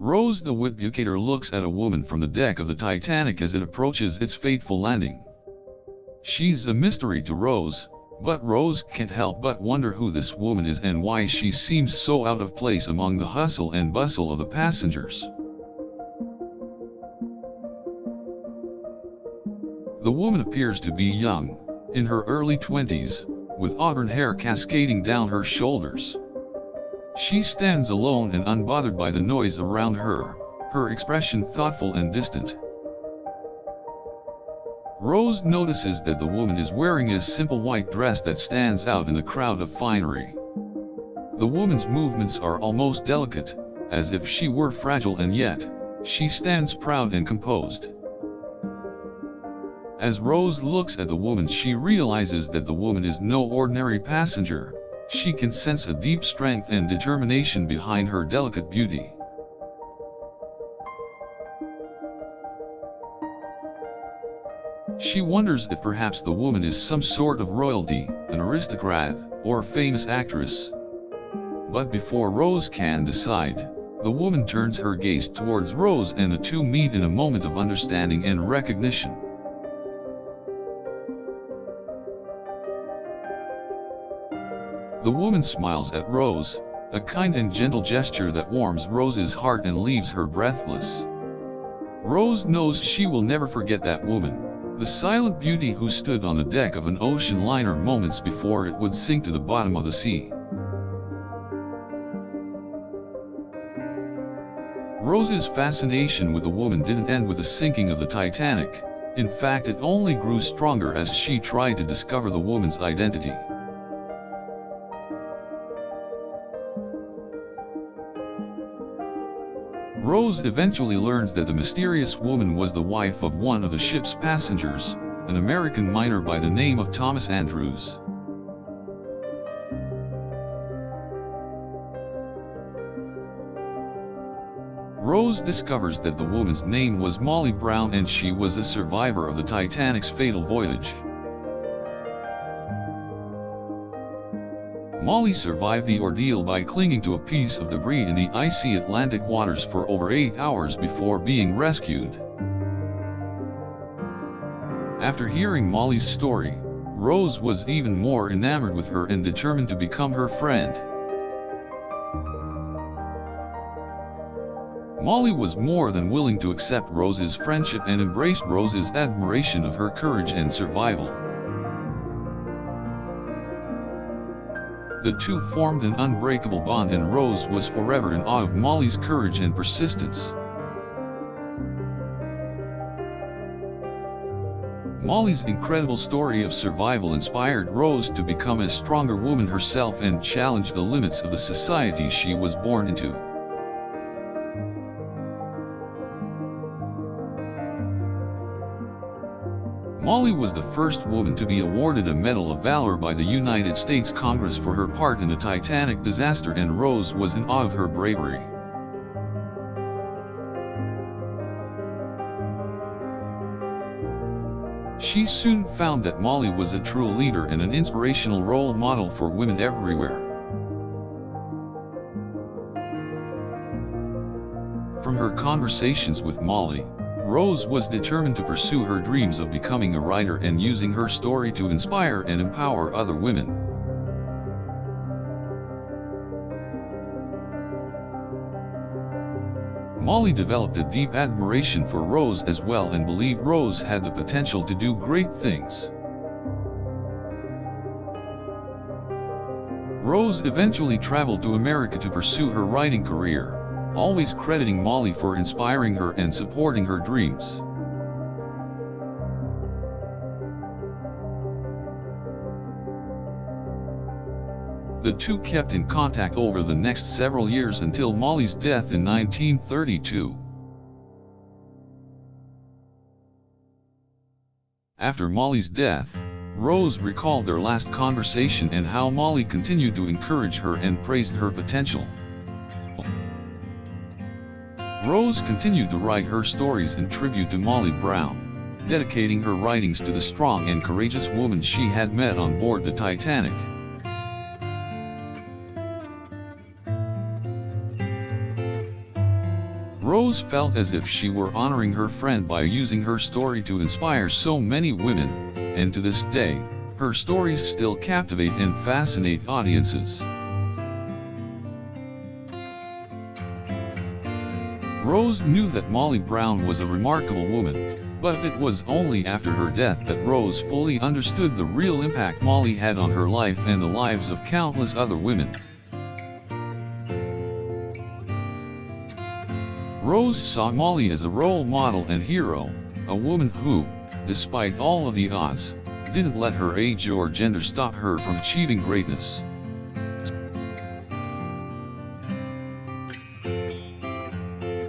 Rose the Witbucator looks at a woman from the deck of the Titanic as it approaches its fateful landing. She's a mystery to Rose, but Rose can't help but wonder who this woman is and why she seems so out of place among the hustle and bustle of the passengers. The woman appears to be young, in her early 20s, with auburn hair cascading down her shoulders. She stands alone and unbothered by the noise around her, her expression thoughtful and distant. Rose notices that the woman is wearing a simple white dress that stands out in the crowd of finery. The woman's movements are almost delicate, as if she were fragile, and yet, she stands proud and composed. As Rose looks at the woman, she realizes that the woman is no ordinary passenger. She can sense a deep strength and determination behind her delicate beauty. She wonders if perhaps the woman is some sort of royalty, an aristocrat, or famous actress. But before Rose can decide, the woman turns her gaze towards Rose and the two meet in a moment of understanding and recognition. The woman smiles at Rose, a kind and gentle gesture that warms Rose's heart and leaves her breathless. Rose knows she will never forget that woman, the silent beauty who stood on the deck of an ocean liner moments before it would sink to the bottom of the sea. Rose's fascination with the woman didn't end with the sinking of the Titanic. In fact, it only grew stronger as she tried to discover the woman's identity. Rose eventually learns that the mysterious woman was the wife of one of the ship's passengers, an American miner by the name of Thomas Andrews. Rose discovers that the woman's name was Molly Brown and she was a survivor of the Titanic's fatal voyage. Molly survived the ordeal by clinging to a piece of debris in the icy Atlantic waters for over 8 hours before being rescued. After hearing Molly's story, Rose was even more enamored with her and determined to become her friend. Molly was more than willing to accept Rose's friendship and embraced Rose's admiration of her courage and survival. The two formed an unbreakable bond and Rose was forever in awe of Molly's courage and persistence. Molly's incredible story of survival inspired Rose to become a stronger woman herself and challenge the limits of the society she was born into. Molly was the first woman to be awarded a Medal of Valor by the United States Congress for her part in the Titanic disaster, and Rose was in awe of her bravery. She soon found that Molly was a true leader and an inspirational role model for women everywhere. From her conversations with Molly, Rose was determined to pursue her dreams of becoming a writer and using her story to inspire and empower other women. Molly developed a deep admiration for Rose as well and believed Rose had the potential to do great things. Rose eventually traveled to America to pursue her writing career, always crediting Molly for inspiring her and supporting her dreams. The two kept in contact over the next several years until Molly's death in 1932. After Molly's death, Rose recalled their last conversation and how Molly continued to encourage her and praised her potential. Rose continued to write her stories in tribute to Molly Brown, dedicating her writings to the strong and courageous woman she had met on board the Titanic. Rose felt as if she were honoring her friend by using her story to inspire so many women, and to this day, her stories still captivate and fascinate audiences. Rose knew that Molly Brown was a remarkable woman, but it was only after her death that Rose fully understood the real impact Molly had on her life and the lives of countless other women. Rose saw Molly as a role model and hero, a woman who, despite all of the odds, didn't let her age or gender stop her from achieving greatness.